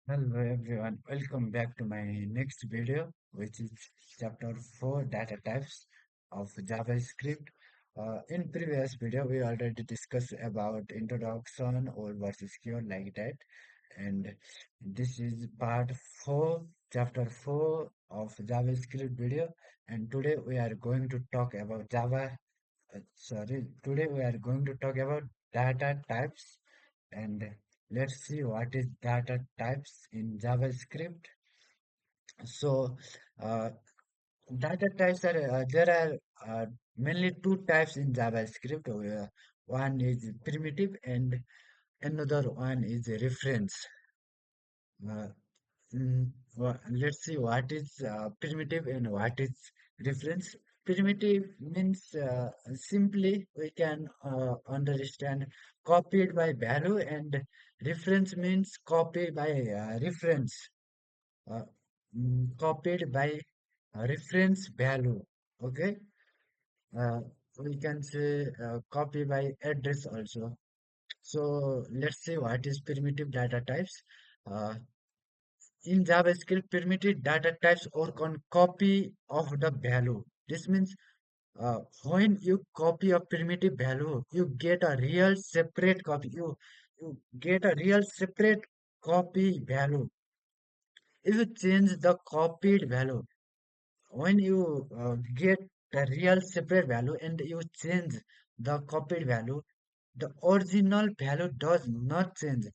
Hello everyone, welcome back to my next video, which is chapter 4 data types of JavaScript. In previous video, we already discussed about introduction, old versus cure like that, and this is part 4, chapter 4 of JavaScript video, and today we are going to talk about today we are going to talk about data types and let's see what is data types in JavaScript. So, uh, data types there are mainly two types in JavaScript. One is primitive and another one is a reference. Uh, let's see what is primitive and what is reference. Primitive means simply we can understand copied by value, and reference means copied by reference, uh, copied by reference value. Okay, uh, we can say copy by address also. So let's see what is primitive data types. Uh, In JavaScript, primitive data types work on copy of the value. This means when you copy a primitive value, you get a real separate copy. You get a real separate copy value. If you change the copied value, when you get the real separate value and you change the copied value, the original value does not change.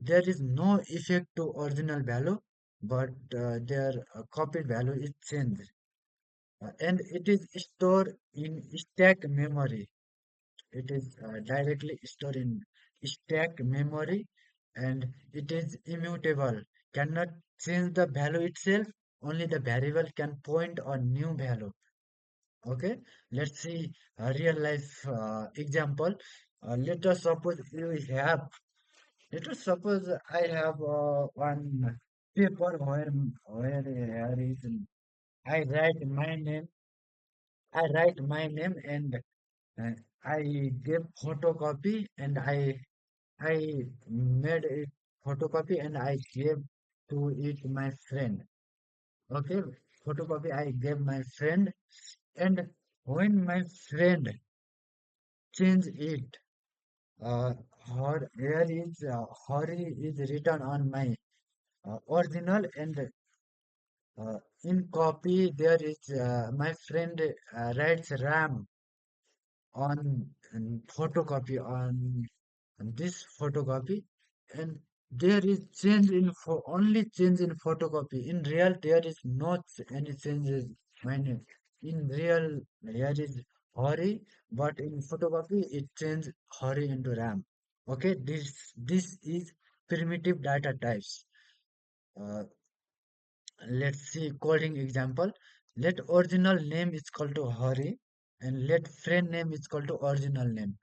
There is no effect to original value, but their copied value is changed. And it is stored in stack memory. It is directly stored in stack memory, and it is immutable. Cannot change the value itself. Only the variable can point a new value. Okay, let's see a real life example. Let us suppose you have Let us suppose I have one paper where there is I write my name. I write my name and uh, I give photocopy and I made it photocopy and I gave to it my friend. Okay, photocopy I gave my friend, and when my friend change it, uh, Hori is written on my original, and in copy, there is my friend writes RAM on photocopy on this photocopy, and there is change in only change in photocopy. In real, there is not any changes. When in real, there is Hori, but in photocopy, it changes Hori into RAM. Okay, this is primitive data types. Uh, let's see coding example. Let original name is equal to Hari and let friend name is equal to original name.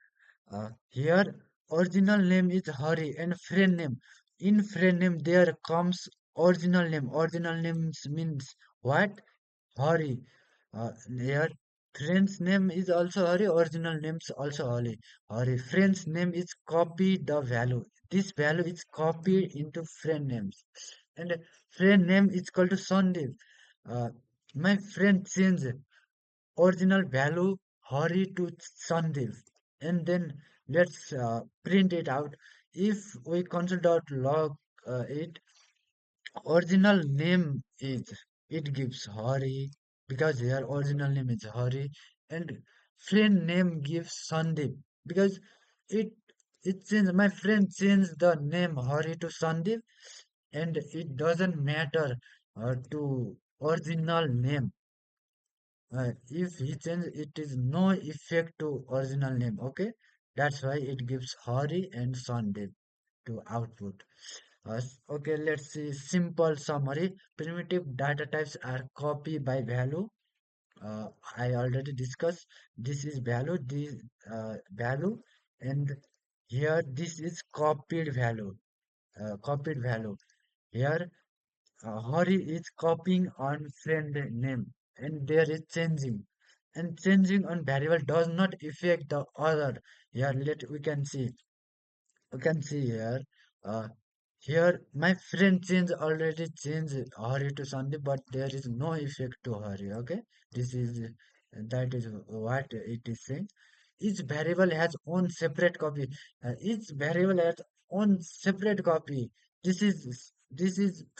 Here original name is Hari and friend name. In friend name there comes original name. Original names means what? Hari. Here friend's name is also Hari. Original names also Hari. Hari. Friend's name is copy the value. This value is copied into friend names. And friend name is called to Sandip. Uh, my friend changed original value Hari to Sandip. And then let's print it out. If we console.log it, original name is it gives Hari because their original name is Hari, and friend name gives Sandip because it it changed. My friend changed the name Hari to Sandip, and it doesn't matter to original name. If he change, it is no effect to original name. Okay, that's why it gives Hari and Sandip to output. Okay, let's see simple summary. Primitive data types are copy by value. Uh, I already discussed this is value, this value, and here this is copied value. Copied value. Here Hori is copying on friend name, and there is changing. And changing on variable does not affect the other. Here let we can see here. Uh, Here, my friend change already changed Hari to Sandip, but there is no effect to Hari. Okay, this is that is what it is saying. Each variable has own separate copy. Each variable has own separate copy. This is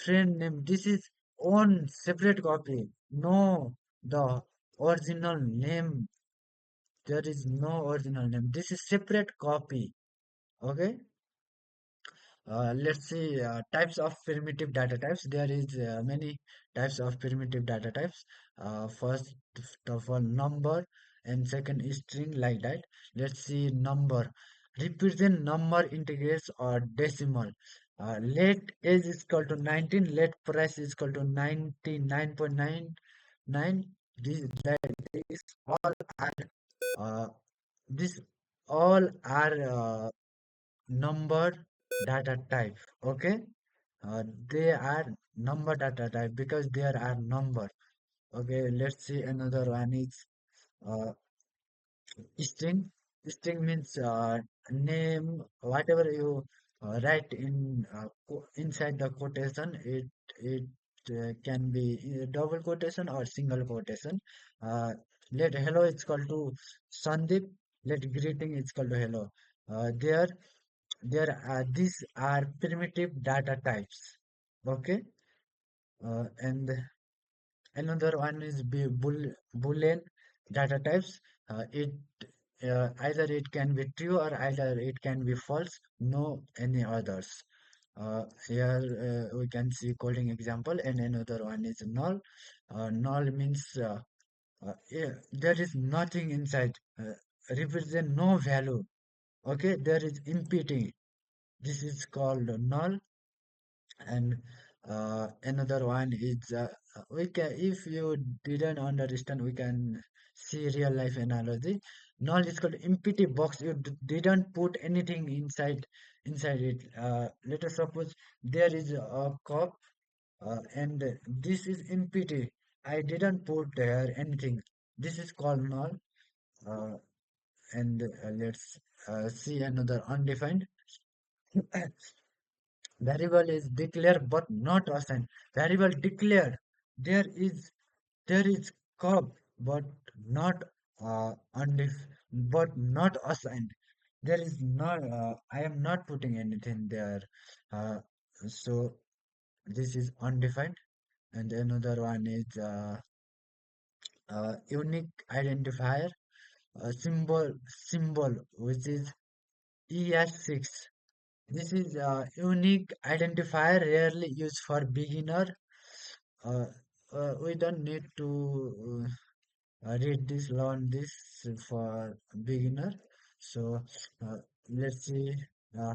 friend name. This is own separate copy. No, the original name. There is no original name. This is separate copy. Okay. Let's see types of primitive data types. There is many types of primitive data types. First of all, number, and second is string, like that. Let's see number. Represent number integrals or decimal. Let age is equal to 19. Let price is equal to 99.99. These all are uh, this all are number data type. Okay, they are number data type because there are number. Okay, let's see another one is uh, string. String means name, whatever you write in inside the quotation. It can be double quotation or single quotation. Let hello is equal to Sandip. Let greeting is equal to hello. There are these are primitive data types. Okay, and another one is Boolean data types. It either it can be true or either it can be false. No any others. Here we can see coding example, and another one is null. Null means yeah, there is nothing inside. Represent no value. Okay, there is empty. This is called null. And another one is we can, if you didn't understand, we can see real life analogy. Null is called empty box. You didn't put anything inside it. Let us suppose there is a cup, and this is empty. I didn't put there anything. This is called null. uh, and let's see another undefined. Variable is declared but not assigned. Variable declared. There is there is curve but not but not assigned. There is not. I am not putting anything there. Uh, so this is undefined. And another one is unique identifier. Symbol which is ES6. This is a unique identifier rarely used for beginner. Uh, we don't need to read this, learn this for beginner. So uh, let's see. Uh,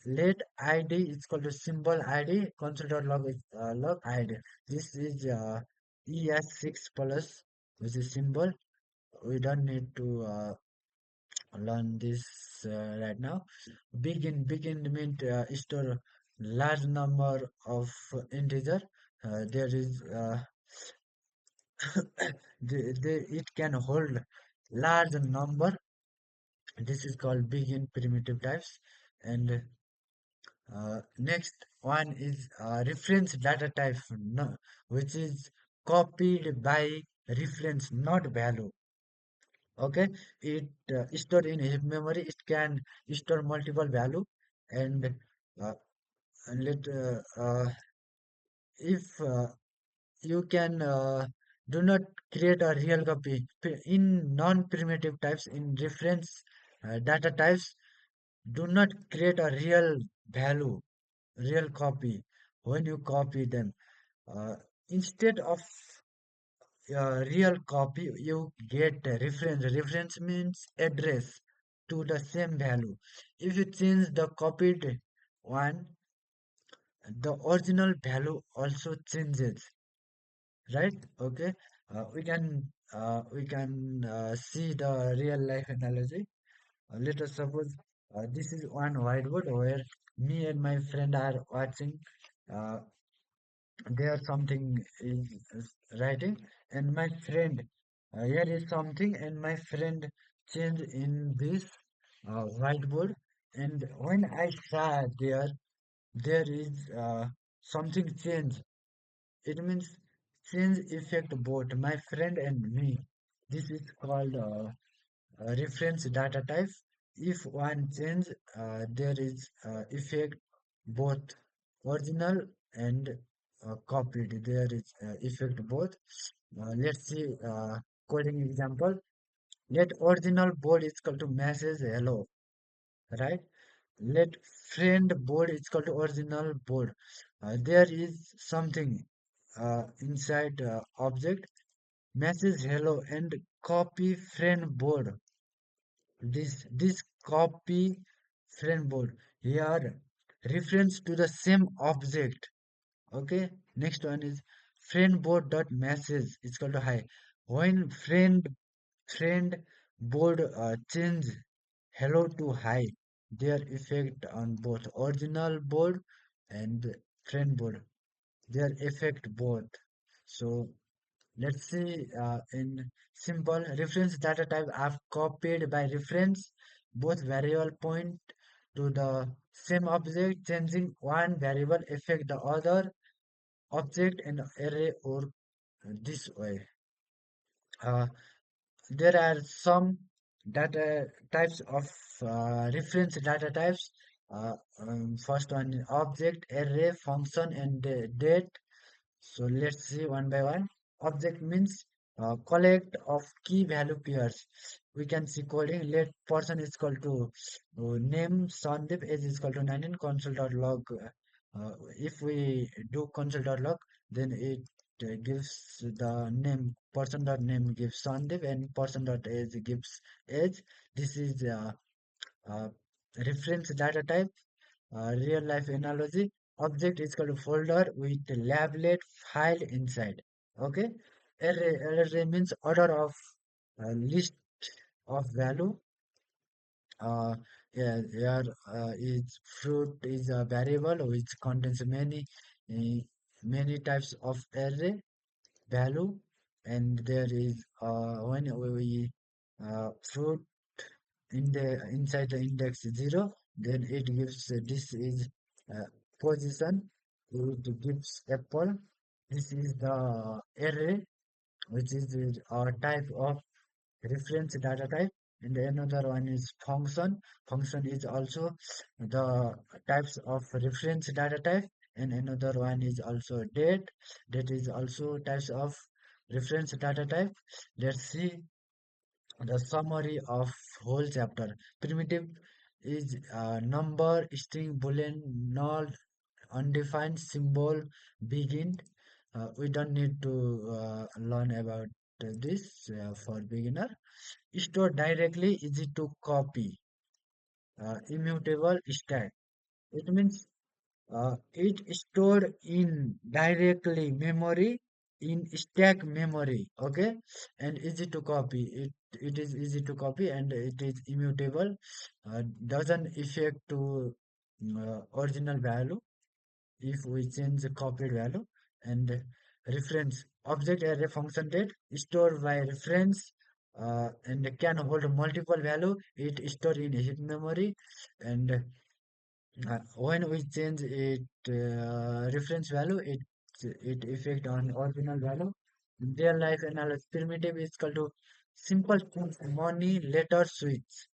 Let ID is equal to symbol ID. Console.log is log ID. This is ES6 plus, which is symbol. We don't need to learn this right now. Begin means store large number of integer. There is it can hold large number. This is called begin primitive types. And next one is reference data type, no, which is copied by reference, not value. Okay, it stored in heap memory. It can store multiple value. And uh, let if you can do not create a real copy in non-primitive types. In reference data types, do not create a real value, real copy. When you copy them, uh, instead of real copy, you get a reference means address to the same value. If you change the copied one, the original value also changes, right? Okay, we can see the real life analogy. Let us suppose this is one whiteboard where me and my friend are watching. uh, there something is writing, and my friend, here is something, and my friend change in this whiteboard. And when I saw there, there is something change. It means change affect both my friend and me. This is called reference data type. If one change, there is effect both original and copied. There is effect both. Let's see coding example. Let original board is equal to message hello, right? Let friend board is equal to original board. There is something inside object message hello and copy friend board. This copy friend board here reference to the same object. Okay. Next one is friend board dot message is equal to hi. When friend board change hello to hi, their effect on both original board and friend board. Their effect both. So let's see in simple reference data type are copied by reference. Both variable point to the same object. Changing one variable affect the other object in array or this way. Uh, there are some data types of reference data types. First one is object, array, function, and date. So let's see one by one. Object means collect of key value pairs. We can see coding. Let person is equal to name Sandip, age is equal to 19, console.log. If we do console.log, then it gives the name, person.name gives Sandip and person.age gives age. This is uh, reference data type. Real life analogy, object is called folder with labeled file inside. Okay, array means order of list of value. Yeah, here is fruit is a variable which contains uh, many types of array value, and there is when we fruit in the inside the index 0, then it gives this is uh, position, it gives apple. This is the array which is our type of reference data type, and another one is function. Function is also the types of reference data type, and another one is also date. That is also types of reference data type. Let's see the summary of whole chapter. Primitive is number, string, boolean, null, undefined, symbol, BigInt. We don't need to learn about this for beginner. Store directly, easy to copy. Immutable stack. It means it stored in directly memory in stack memory, okay, and easy to copy. It is easy to copy and it is immutable. Doesn't affect to original value if we change the copied value. And reference object array function date stored by reference and can hold multiple value. It stored in heap memory, and when we change it reference value, it effect on original value. Real life analysis primitive is equal to simple things, money, letter, switch,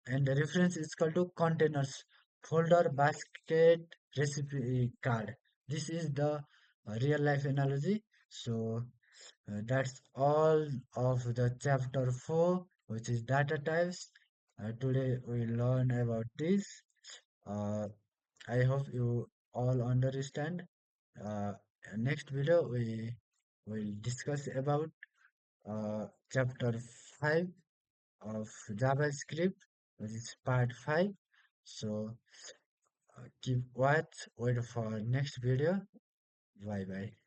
and the reference is equal to containers, folder, basket, recipe card. This is the real life analogy. So that's all of the chapter 4, which is data types. Today we learn about this. Uh, I hope you all understand. Uh, Next video we will discuss about chapter 5 of JavaScript, which is part 5. So keep watch, wait for next video. Bye bye.